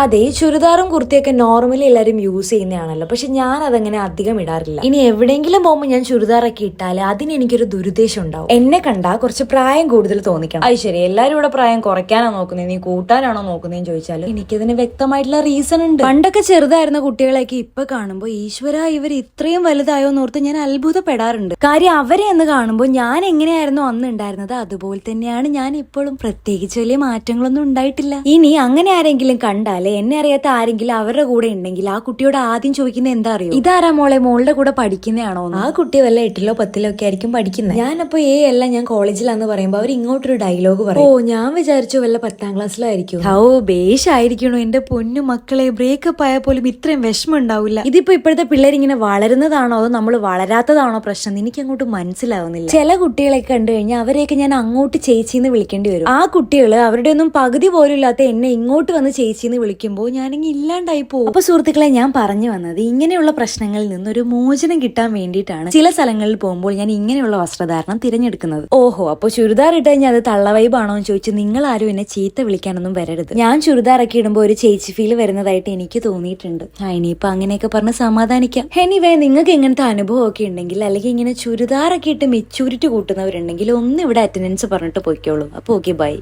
അതെ, ചുരിദാറും കുർത്തിയൊക്കെ നോർമലി എല്ലാവരും യൂസ് ചെയ്യുന്നതാണല്ലോ. പക്ഷെ ഞാൻ അതങ്ങനെ അധികം ഇടാറില്ല. ഇനി എവിടെയെങ്കിലും പോകുമ്പോൾ ഞാൻ ചുരിദാറൊക്കെ ഇട്ടാൽ അതിന് എനിക്കൊരു ദുരുദ്ദേശം ഉണ്ടാവും. എന്നെ കണ്ടാ കുറച്ച് പ്രായം കൂടുതൽ തോന്നിക്കണം. അത് ശരി, എല്ലാവരും ഇവിടെ പ്രായം കുറയ്ക്കാനോ നോക്കുന്നത്, നീ കൂട്ടാനാണോ നോക്കുന്നതെന്ന് ചോദിച്ചാൽ എനിക്കതിന് വ്യക്തമായിട്ടുള്ള റീസൺ ഉണ്ട്. പണ്ടൊക്കെ ചെറുതായിരുന്ന കുട്ടികളെയൊക്കെ ഇപ്പൊ കാണുമ്പോൾ ഈശ്വര ഇവർ ഇത്രയും വലുതായോ എന്നോർത്ത് ഞാൻ അത്ഭുതപ്പെടാറുണ്ട്. കാര്യം അവരെ എന്ന് കാണുമ്പോൾ ഞാൻ എങ്ങനെയായിരുന്നു അന്ന് ഉണ്ടായിരുന്നത് അതുപോലെ തന്നെയാണ് ഞാൻ ഇപ്പോഴും. പ്രത്യേകിച്ച് വലിയ മാറ്റങ്ങളൊന്നും ഉണ്ടായിട്ടില്ല. ഇനി അങ്ങനെ ആരെങ്കിലും കണ്ടാൽ എന്നെ അറിയാത്ത ആരെങ്കിലും അവരുടെ കൂടെ ഉണ്ടെങ്കിൽ ആ കുട്ടിയോട് ആദ്യം ചോദിക്കുന്നത് എന്താ അറിയോ, ഇതാരാ മോളെ, മോളുടെ കൂടെ പഠിക്കുന്നതാണോ? ആ കുട്ടി വല്ല 8ലോ 10ലോ ഒക്കെ ആയിരിക്കും പഠിക്കുന്നത്. ഞാനപ്പോ അല്ല ഞാൻ കോളേജിലാന്ന് പറയുമ്പോ അവർ ഇങ്ങോട്ടൊരു ഡയലോഗ് പറയും. ഓ, ഞാൻ വിചാരിച്ചു വല്ല 10ാം ക്ലാസ്സിലോ ആയിരിക്കും. ഓ, ബേഷായിരിക്കണോ എന്റെ പൊന്നു മക്കളെ, ബ്രേക്കപ്പ് ആയ പോലും ഇത്രയും വിഷമം ഉണ്ടാവില്ല. ഇതിപ്പോ ഇപ്പോഴത്തെ പിള്ളേർ ഇങ്ങനെ വളരുന്നതാണോ അതോ നമ്മൾ വളരാത്തതാണോ പ്രശ്നം, എനിക്ക് അങ്ങോട്ട് മനസ്സിലാവുന്നില്ല. ചില കുട്ടികളെയൊക്കെ കണ്ടു കഴിഞ്ഞാൽ അവരെയൊക്കെ ഞാൻ അങ്ങോട്ട് ചേച്ചിന്ന് വിളിക്കേണ്ടി വരും. ആ കുട്ടികൾ അവരുടെ ഒന്നും പകുതി പോലും ഇല്ലാത്ത എന്നെ ഇങ്ങോട്ട് വന്ന് ചേച്ചിന്ന് വിളിക്കുമ്പോൾ ഞാനെങ്കിൽ ഇല്ലാണ്ടായി പോകും. അപ്പൊ സുഹൃത്തുക്കളെ, ഞാൻ പറഞ്ഞു വന്നത് ഇങ്ങനെയുള്ള പ്രശ്നങ്ങളിൽ നിന്നൊരു മോചനം കിട്ടാൻ വേണ്ടിയിട്ടാണ് ചില സ്ഥലങ്ങളിൽ പോകുമ്പോൾ ഞാൻ ഇങ്ങനെയുള്ള വസ്ത്രധാരണം തിരഞ്ഞെടുക്കുന്നത്. ഓഹോ, അപ്പൊ ചുരിദാർ ഇട്ട് കഴിഞ്ഞാൽ അത് തള്ളവൈബാണോ എന്ന് ചോദിച്ചു നിങ്ങൾ ആരും എന്നെ ചീത്ത വിളിക്കാനൊന്നും വരരുത്. ഞാൻ ചുരിദാറൊക്കെ ഇടുമ്പോൾ ഒരു ചേച്ചി ഫീൽ വരുന്നതായിട്ട് എനിക്ക് തോന്നിയിട്ടുണ്ട്. ഇനിയിപ്പൊ അങ്ങനെയൊക്കെ പറഞ്ഞ് സമാധാനിക്കാം. എനിവേ, നിങ്ങൾക്ക് ഇങ്ങനത്തെ അനുഭവം ഒക്കെ ഉണ്ടെങ്കിൽ അല്ലെങ്കിൽ ഇങ്ങനെ ചുരിദാറൊക്കെ ഇട്ട് മെച്ചൂരിറ്റി കൂട്ടുന്നവരുണ്ടെങ്കിൽ ഒന്ന് ഇവിടെ അറ്റൻഡൻസ് പറഞ്ഞിട്ട് പോയിക്കോളൂ. അപ്പൊ ഓക്കെ, ബൈ.